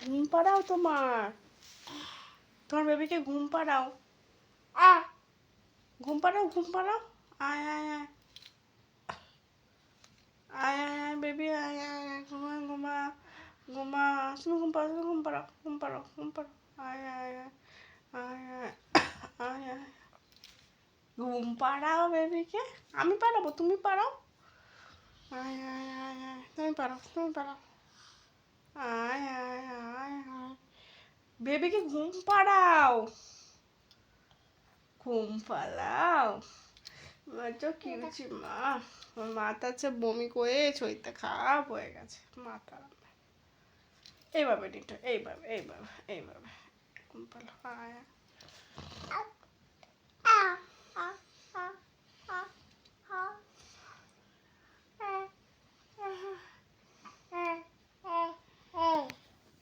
ঘুম পাড়াও তোমার বেবিকে ঘুম পাড়াও। ঘুম পাড়াও ঘুম পাড়াও। আয় আয় আয় আয় আয় আয় বেবি আয় আয় আয় ঘুমা ঘুমা ঘুমা। তুমি ঘুম পাড়াও তুমি ঘুম পাড়াও ঘুম পাড়াও ঘুম পাড়াও। আয় আয় আয় আয় আয় আয় আয় ঘুম পাড়াও বেবিকে। আমি পাড়াবো তুমি পাড়াও। আয় আয় আয় আয় তুমি পাড়াও তুমি পাড়াও। আয় আয় আয় আয় বেবিকে ঘুম পাড়াও। ঘুম পাড়াও। তো কি হয়েছে মা? আমার মাথা হচ্ছে বমি করে শরীরটা খারাপ হয়ে গেছে মাথা। এইভাবে নিটো এইভাবে এইভাবে এইভাবে ঘুম পাড়াও। আয়